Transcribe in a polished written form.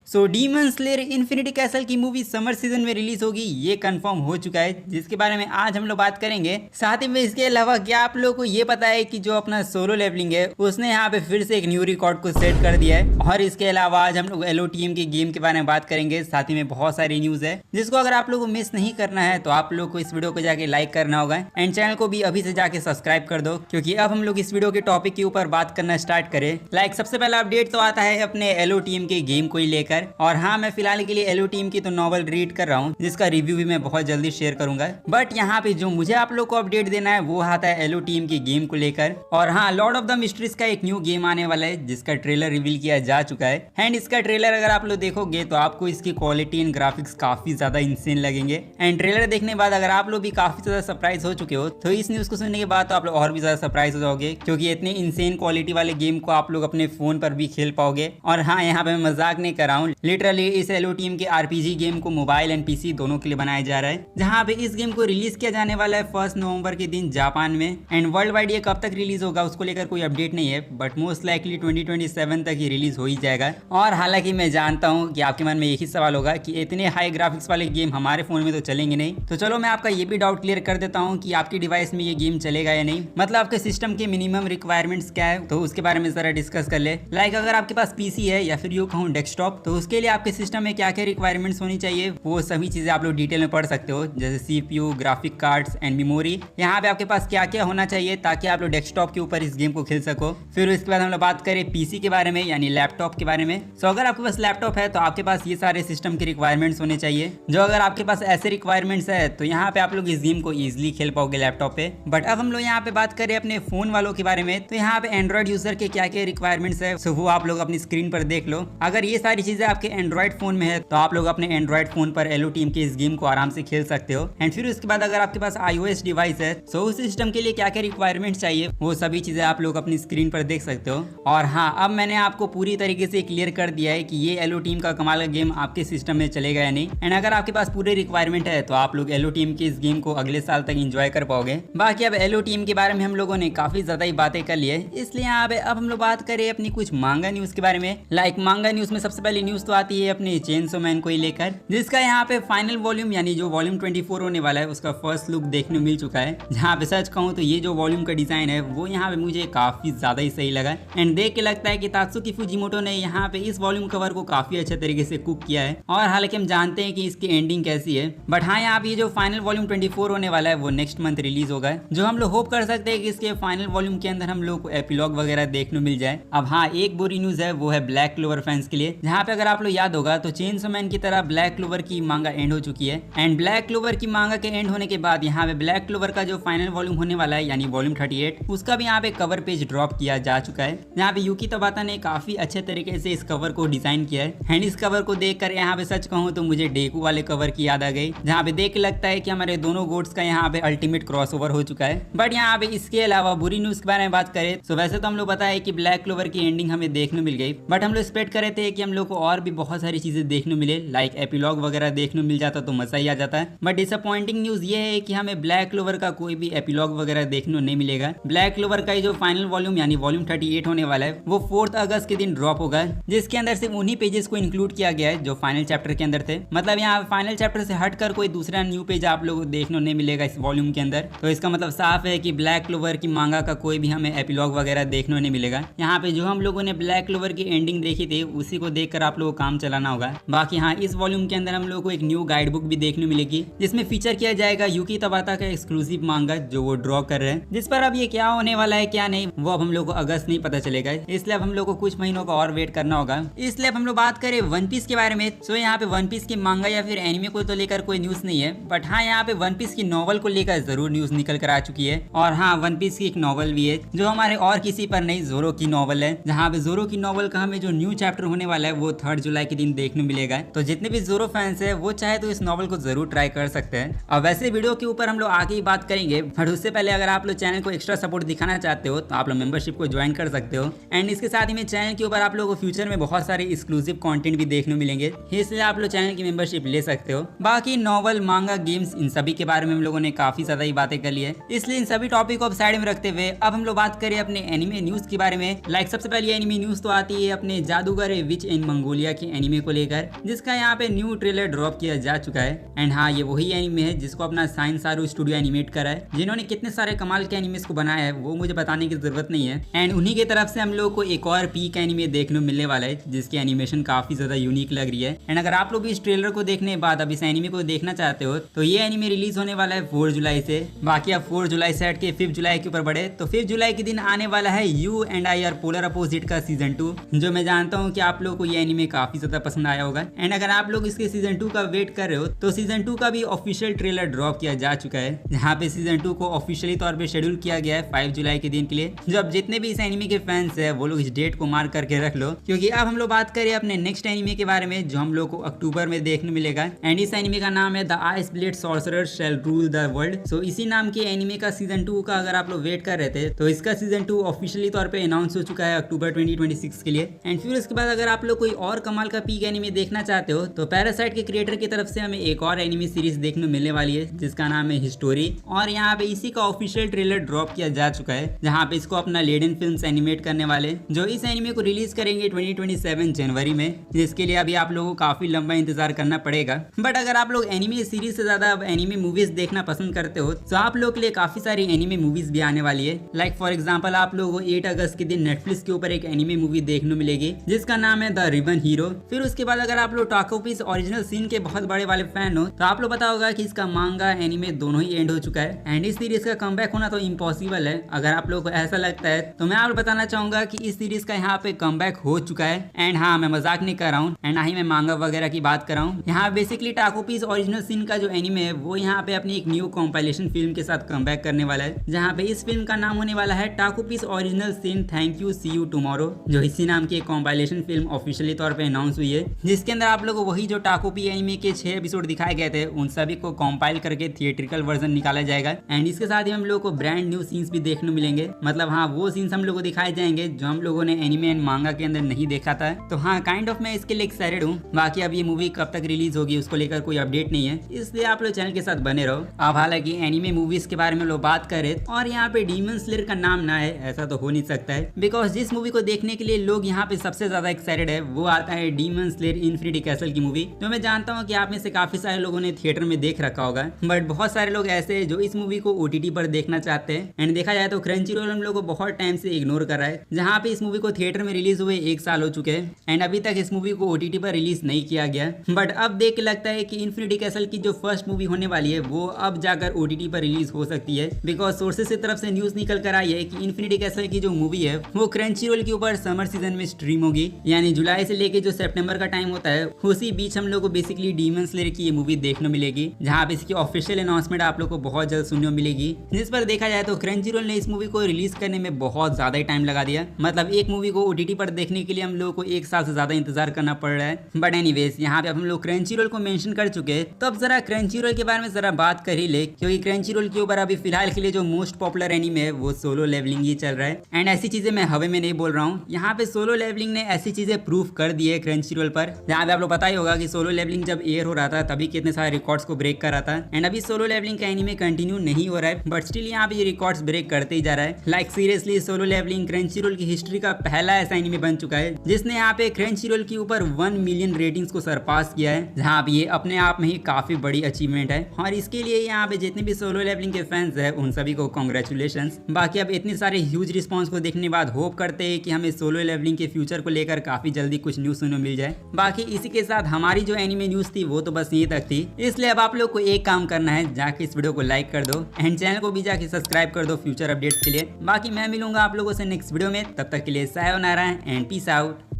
सो demon slayer infinity castle की movie summer season में release होगी, ये कंफर्म हो चुका है, जिसके बारे में आज हम लोग बात करेंगे। साथ ही में इसके अलावा क्या आप लोगों को ये पता है कि जो अपना सोलो लेवलिंग है उसने यहाँ पे फिर से एक न्यू रिकॉर्ड को सेट कर दिया है। और इसके अलावा आज हम लोग LOTM की गेम के बारे में बात करेंगे। साथ ही में बहुत सारी न्यूज है जिसको अगर आप लोगों को मिस नहीं करना है तो आप लोग को इस वीडियो को जाके लाइक करना होगा एंड चैनल को भी अभी से जाके सब्सक्राइब कर दो, क्योंकि अब हम लोग इस वीडियो के टॉपिक के ऊपर बात करना स्टार्ट करें। सबसे पहला अपडेट तो आता है अपने LOTM के गेम को ही लेकर। और हाँ, मैं फिलहाल के लिए LOTM की तो नॉवल रीड कर रहा हूँ जिसका रिव्यू भी मैं बहुत जल्दी शेयर करूंगा। बट यहाँ पे जो मुझे आप लोग को अपडेट देना है वो आता है LOTM की गेम को लेकर। और हाँ, लॉर्ड ऑफ द मिस्ट्रीज का एक न्यू गेम आने वाला है जिसका ट्रेलर रिवील किया जा चुका है। एंड इसका ट्रेलर अगर आप लोग देखोगे तो आपको इसकी क्वालिटी एंड ग्राफिक्स काफी ज्यादा इंसेन लगेंगे। एंड ट्रेलर देखने के बाद अगर आप लोग भी काफी ज्यादा सरप्राइज हो चुके हो तो इस न्यूज को सुनने के बाद तो आप लोग और भी ज्यादा सरप्राइज हो जाओगे, क्योंकि इतने इंसेन क्वालिटी वाले गेम को आप लोग अपने फोन पर भी खेल पाओगे। और हाँ, यहाँ पे मैं मजाक नहीं कर रहा हूँ, लिटरली इस LOTM के RPG गेम को मोबाइल एंड PC दोनों के लिए बनाया जा रहा है, जहाँ पे इस गेम को रिलीज किया जाने वाला है 1 नवंबर के दिन जापान में। एंड वर्ल्ड वाइड ये कब तक रिलीज होगा उसको लेकर कोई अपडेट नहीं है, बट मोस्ट लाइकली 2027 तक ही रिलीज हो ही जाएगा। और हालांकि मैं जानता हूँ कि आपके मन में एक ही सवाल होगा कि इतने हाई ग्राफिक्स वाले गेम हमारे फोन में तो चलेंगे नहीं, तो चलो मैं आपका ये भी डाउट क्लियर कर देता हूँ कि आपकी डिवाइस में ये गेम चलेगा या नहीं। मतलब आपके सिस्टम के मिनिमम रिक्वायरमेंट्स क्या है, तो उसके बारे में जरा डिस्कस कर ले। अगर आपके पास PC है या फिर यूं कहूँ डेस्कटॉप, तो उसके लिए आपके सिस्टम में क्या क्या रिक्वायरमेंट्स होनी चाहिए वो सभी चीजें आप लोग डिटेल में पढ़ सकते हो, जैसे CPU, graphic cards and memory. यहाँ पे आपके पास क्या क्या होना चाहिए ताकि आप लोग डेस्कटॉप के ऊपर इस गेम को खेल सको। फिर उसके बाद हम लोग बात करें PC के बारे में, यानी लैपटॉप के बारे में। सो अगर आपके पास लैपटॉप है तो आपके पास ये सारे सिस्टम के रिक्वायरमेंट्स होने चाहिए। जो अगर आपके पास ऐसे रिक्वायरमेंट्स है तो यहाँ पे आप लोग इस गेम को इजिली खेल पाओगे लैपटॉप पे। बट अब हम लोग यहाँ पे बात करें अपने फोन वालों के बारे में, तो यहाँ पे एंड्रॉइड यूजर के क्या क्या रिक्वायरमेंट्स है सो वो आप लोग अपनी स्क्रीन पर देख लो। अगर ये सारी चीजें आपके एंड्रॉइड फोन में है तो आप लोग अपने एंड्रॉइड फोन पर LOTM के इस गेम को आराम से खेल सकते हो। एंड फिर उसके बाद अगर आपके पास iOS डिवाइस है तो उस सिस्टम के लिए क्या क्या रिक्वायरमेंट्स चाहिए वो सभी चीजें आप लोग अपनी स्क्रीन पर देख सकते हो। और हाँ, अब मैंने आपको पूरी तरीके से क्लियर कर दिया है कि ये LOTM का कमाल का गेम आपके सिस्टम में चलेगा या नहीं। एंड अगर आपके पास पूरे रिक्वायरमेंट है तो आप लोग LOTM के इस गेम को अगले साल तक एंजॉय कर पाओगे। बाकी अब LOTM के बारे में हम लोगों ने काफी ज्यादा ही बातें कर ली है, इसलिए यहाँ पे अब हम लोग बात करें अपनी कुछ मांगा न्यूज के बारे में। मांगा न्यूज में सबसे पहली न्यूज तो आती है अपने चेनसो मैन को ही लेकर, जिसका यहाँ पे फाइनल वॉल्यूम यानी जो वॉल्यूम 24 होने वाला है उसका फर्स्ट लुक देखने मिल चुका है। जहाँ पे सच कहूँ तो ये जो वॉल्यूम का डिजाइन है वो यहाँ पे मुझे काफी ज्यादा ही सही लगा। एंड देख के लगता है कि तात्सुकी फुजिमोटो ने यहाँ पे इस वॉल्यूम कवर को काफी अच्छे तरीके से कुक किया है। और हालांकि हम जानते हैं कि इसकी एंडिंग कैसी है, बट हाँ, यहाँ पे जो फाइनल वॉल्यूम 24 होने वाला है वो नेक्स्ट मंथ रिलीज होगा, जो हम लोग होप कर सकते हैं कि इसके फाइनल वॉल्यूम के अंदर हम लोग को एपिलॉग वगैरह देखने मिल जाए। अब हाँ, एक बुरी न्यूज है वो है ब्लैक क्लोवर फैंस के लिए, जहाँ पे अगर आप लोग याद होगा तो चेनसो मैन की तरह ब्लैक क्लोवर की मांगा एंड हो चुकी है। एंड ब्लैक क्लोवर की मांगा के एंड होने के बाद यहाँ पे ब्लैक क्लोवर का जो फाइनल वॉल्यूम होने वाला है यानी वॉल्यूम 38 उसका भी यहाँ पे कवर पेज ड्रॉप किया जा चुका है, जहाँ पे यूकी तबाता ने काफी अच्छे तरीके से इस कवर को डिजाइन किया है। एंड इस कवर को देखकर यहाँ पे सच कहूँ तो मुझे डेकू वाले कवर की याद आ गई, जहाँ पे देख के लगता है कि हमारे दोनों गोड्स का यहाँ पे अल्टीमेट क्रॉसओवर हो चुका है। बट यहाँ पे इसके अलावा बुरी न्यूज के बारे में बात करें तो वैसे तो हम लोग पता है कि ब्लैक क्लोवर की एंडिंग हमें देखने मिल गई, बट हम लोग एक्सपेक्ट कर रहे थे कि हम लोग को और भी बहुत सारी चीजें देखने मिले, एपिलॉग वगैरह देखने मिल जाता तो मजा ही आ जाता है। बट डिसअपॉइंटिंग न्यूज ये है कि हमें ब्लैक क्लोवर का कोई भी एपिलॉग वगैरह देखने नहीं मिलेगा। ब्लैक क्लोवर का जो फाइनल वॉल्यूम यानी वॉल्यूम 38 होने वाला है वो 4 अगस्त के दिन ड्रॉप होगा, जिसके अंदर सिर्फ उन्हीं पेजेस को इंक्लूड किया गया है जो फाइनल चैप्टर के अंदर थे। मतलब यहाँ फाइनल चैप्टर से हटकर कोई दूसरा न्यू पेज आप लोगों को देखने नहीं मिलेगा इस वॉल्यूम के अंदर। तो इसका मतलब साफ है कि ब्लैक क्लोवर की मांगा का कोई भी हमें एपिलॉग वगैरह देखने नहीं मिलेगा। यहाँ पे जो हम लोगों ने ब्लैक क्लोवर की एंडिंग देखी थी उसी को देखकर आप लोगों को काम चलाना होगा। बाकी हाँ, इस वॉल्यूम के अंदर हम लोगों को एक न्यू गाइड बुक भी देखने मिलेगी, जिसमें फीचर किया जाएगा यूकी तबाता का एक्सक्लूसिव मांगा जो वो ड्रॉ कर रहे हैं, जिस पर अब ये क्या होने वाला है क्या नहीं वो अब हम लोग को अगस्त नहीं पता चलेगा, इसलिए अब हम लोग को कुछ महीनों का और वेट करना होगा। इसलिए अब हम लोग बात करें वन पीस के बारे में। सो यहाँ पे वन पीस की मांगा या फिर एनिमे को तो लेकर कोई न्यूज नहीं है, बट हाँ, यहाँ पे वन पीस की नॉवल को लेकर जरूर न्यूज निकल कर आ चुकी है। और हाँ, वन पीस की एक नॉवल भी है जो हमारे और किसी पर नहीं, जोरो की नॉवल है, जहाँ पे जोरो की नॉवल का हमें जो न्यू चैप्टर होने वाला है वो 3 जुलाई के दिन देखने मिलेगा। तो जितने भी जोरो फैंस है वो चाहे तो इस नॉवल को जरूर ट्राई कर सकते हैं। और वैसे वीडियो के ऊपर हम लोग आगे ही बात करेंगे, बट उससे पहले अगर आप लोग चैनल को एक्स्ट्रा सपोर्ट दिखाना चाहते हो तो आप लोग मेंबरशिप को ज्वाइन कर सकते हो। एंड इसके साथ ही में चैनल के ऊपर आप लोगों को फ्यूचर में बहुत सारे एक्सक्लूसिव कंटेंट भी देखने मिलेंगे, इसलिए आप लोग चैनल की मेंबरशिप ले सकते हो। बाकी नॉवल, मांगा, गेम्स इन सभी के बारे में हम लोगों ने काफी ज्यादा ही बातें कर ली है, इसलिए इन सभी टॉपिक को अब साइड में रखते हुए अब हम लोग बात करें अपने एनिमे न्यूज के बारे में। सबसे पहले एनिमे न्यूज तो आती है अपने जादूगर विच इन मंगोलिया मेगनोलिया के एनिमे को लेकर, जिसका यहाँ पे न्यू ट्रेलर ड्रॉप किया जा चुका है। एंड हाँ, ये वही एनिमे है जिसको अपना साइंस आरू स्टूडियो एनिमेट करा है। जिन्होंने कितने सारे कमाल के एनिमेस को बनाया है वो मुझे बताने की जरूरत नहीं है। एंड उन्हीं की तरफ से हम लोग को एक और पीक एनिमे देखने को मिलने वाला है, जिसकी एनिमेशन काफी ज्यादा यूनिक लग रही है। एंड अगर आप लोग इस ट्रेलर को देखने के बाद अब इस एनिमे को देखना चाहते हो तो ये एनिमे रिलीज होने वाला है 4 जुलाई से। बाकी अब 4 जुलाई से हट के 5 जुलाई के ऊपर बढ़े तो 5 जुलाई के दिन आने वाला है you and I R polar opposite का सीजन 2, जो मैं जानता हूँ कि आप लोगों को ये एनिमे काफी ज्यादा पसंद आया होगा। एंड अगर आप लोग इसके सीजन 2 का वेट कर रहे हो तो सीजन 2 का भी ऑफिशियल ट्रेलर ड्रॉप किया जा चुका है, जहाँ पे सीजन 2 को ऑफिशियली तौर पे शेड्यूल किया गया है 5 जुलाई के दिन के लिए। जो अब जितने भी इस एनिमे के फैंस है वो लोग इस डेट को मार्क करके रख लो, क्योंकि अब हम लोग बात करें अपने नेक्स्ट एनिमे के बारे में, जो हम लोग को अक्टूबर में देखने मिलेगा। एंड इस एनिमे का नाम है the ice blade sorcerer shall rule the world. So इसी नाम के एनिमे का सीजन 2 का अगर आप लोग वेट कर रहे थे तो इसका सीजन 2 ऑफिशियली तौर पे अनाउंस हो चुका है अक्टूबर 2026 के लिए। एंड फिर उसके बाद अगर आप लोग कोई और कमाल का पीक एनिमे देखना चाहते हो तो पैरासाइट के क्रिएटर की तरफ से हमें एक और एनिमे सीरीज देखने मिलने वाली है, जिसका नाम है हिस्टोरी। और यहाँ पे इसी का ऑफिशियल ट्रेलर ड्रॉप किया जा चुका है, जहाँ पे इसको अपना लेडन फिल्म्स एनिमेट करने वाले, जो इस एनिमे को रिलीज करेंगे 2027 जनवरी में, जिसके लिए अभी आप लोगों को काफी लंबा इंतजार करना पड़ेगा। बट अगर आप लोग एनिमे सीरीज से ज्यादा अब एनिमे मूवीज देखना पसंद करते हो तो आप लोग के लिए काफी सारी एनिमे मूवीज भी आने वाली है। लाइक फॉर एग्जाम्पल आप लोगों को 8 अगस्त के दिन नेटफ्लिक्स के ऊपर एक एनिमे मूवी देखने मिलेगी, जिसका नाम है द रिबन हीरो। फिर उसके बाद अगर आप लोग टाको पीस ओरिजिनल सीन के बहुत बड़े वाले फैन हो तो आप लोग पता होगा कि इसका मांगा एनिमे दोनों ही एंड हो चुका है। एंड इस सीरीज का कमबैक होना तो इम्पॉसिबल है। अगर आप लोग को ऐसा लगता है तो मैं आपको बताना चाहूंगा कि इस सीरीज का यहाँ पे कमबैक हो चुका है। एंड हाँ, मैं मजाक नहीं कर रहा हूँ, एंड ना ही मैं मांगा वगैरह की बात कर रहा हूँ। यहाँ बेसिकली टाको पीस ओरिजिनल सीन का जो एनिमे है वो यहाँ पे अपनी एक न्यू कॉम्पाइलेशन फिल्म के साथ कमबैक करने वाला है, जहाँ पे इस फिल्म का नाम होने वाला है taco piece original scene thank you see you tomorrow, जो इसी नाम की एक कॉम्पाइलेशन फिल्म ऑफिशियली तौर पे अनाउंस हुई है, जिसके अंदर आप लोगों को वही जो टाको पी एनिमे के 6 एपिसोड दिखाए गए थे उन सभी को कॉम्पाइल करके थिएट्रिकल वर्जन निकाला जाएगा। एंड इसके साथ ही हम लोग को ब्रांड न्यू सीन्स भी देखने मिलेंगे, मतलब हाँ वो सीन्स हम लोग को दिखाए जाएंगे जो हम लोगों ने एनिमे एंड मांगा के अंदर नहीं देखा था। तो हाँ, काइंड ऑफ मैं इसके लिए एक्साइटेड हूँ। बाकी अब ये मूवी कब तक रिलीज होगी उसको लेकर कोई अपडेट नहीं है, इसलिए आप लोग चैनल के साथ बने रहो। अब हालांकि एनिमे मूवीज के बारे में लोग बात करें और यहाँ पे डीमन स्लेयर का नाम ना है ऐसा तो हो नहीं सकता है, बिकॉज जिस मूवी को देखने के लिए लोग यहाँ पे सबसे ज्यादा एक्साइटेड है वो आता है डीमन स्लेयर इन्फिनिटी कैसल की मूवी, जो मैं जानता हूँ कि आप में से काफी सारे लोगों ने थिएटर में देख रखा होगा। बट बहुत सारे लोग ऐसे हैं जो इस मूवी को OTT पर देखना चाहते हैं। एंड देखा जाए तो क्रंची रोल हम लोग को बहुत टाइम से इग्नोर कर रहा है, जहाँ पे इस मूवी को थिएटर में रिलीज हुए 1 साल हो चुके हैं एंड अभी तक इस मूवी को OTT पर रिलीज नहीं किया गया। बट अब देख के लगता है कि इन्फिनिटी कैसल की जो फर्स्ट मूवी होने वाली है वो अब जाकर OTT पर रिलीज हो सकती है, बिकॉज सोर्सेज की तरफ से न्यूज निकल कर आई है कि इन्फिनिटी कैसल की जो मूवी है वो क्रंची रोल के ऊपर समर सीजन में स्ट्रीम होगी, यानी जुलाई से लेके जो सितंबर का टाइम होता है उसी बीच हम लोग को बेसिकली डीमन स्लेयर की ये मूवी देखने मिलेगी, जहाँ पे इसकी ऑफिशियल अनाउंसमेंट आप लोग को बहुत जल्द सुनने मिलेगी। जिस पर देखा जाए तो क्रंची रोल ने इस मूवी को रिलीज करने में बहुत ज्यादा ही टाइम लगा दिया, मतलब एक मूवी को OTT पर देखने के लिए हम लोग को 1 साल से ज्यादा इंतजार करना पड़ रहा है। बट एनीवेज, यहाँ पे हम लोग क्रंची रोल को मेंशन कर चुके हैं, तो अब जरा क्रंची रोल के बारे में जरा बात कर ही ले, क्योंकि क्रंची रोल के ऊपर अभी फिलहाल के लिए जो मोस्ट पॉपुलर एनीमे है वो सोलो लेवलिंग ही चल रहा है। एंड ऐसी चीजें मैं हवे में नहीं बोल रहा हूँ, यहाँ पे सोलो लेवलिंग ने ऐसी चीजें प्रूव कर दी है क्रंची रोल पर, जहाँ पे आप लोग पता ही होगा कि सोलो लेवलिंग जब एयर हो रहा था तभी कितने सारे रिकॉर्ड्स को ब्रेक कर रहा था। एंड अभी सोलो लेवलिंग का एनीमे कंटिन्यू नहीं हो रहा है, बट स्टिल यहाँ पे ये रिकॉर्ड्स ब्रेक करते ही जा रहा है। Like seriously Solo Leveling Crunchyroll की हिस्ट्री का पहला ऐसा एनीमे बन चुका है जिसने यहाँ पे क्रंची रोल के ऊपर 1 मिलियन रेटिंग्स को सरपास किया है, जहाँ पे ये अपने आप में ही काफी बड़ी अचीवमेंट है। और इसके लिए यहाँ पे जितने भी सोलो लेवलिंग के फैंस है उन सभी को कॉन्ग्रेचुलेशंस। बाकी अब इतने सारे ह्यूज रिस्पॉन्स को देखने के बाद होप करते हैं कि हमें सोलो लेवलिंग के फ्यूचर को लेकर काफी जल्दी कुछ न्यूज सुनने मिल जाए। बाकी इसी के साथ हमारी जो एनीमे न्यूज थी वो तो बस यहीं तक थी, इसलिए अब आप लोग को एक काम करना है, जाके इस वीडियो को लाइक कर दो एंड चैनल को भी जाके सब्सक्राइब कर दो फ्यूचर अपडेट्स के लिए। बाकी मैं मिलूंगा आप लोगों से नेक्स्ट वीडियो में, तब तक के लिए सायोनारा एंड पीस आउट।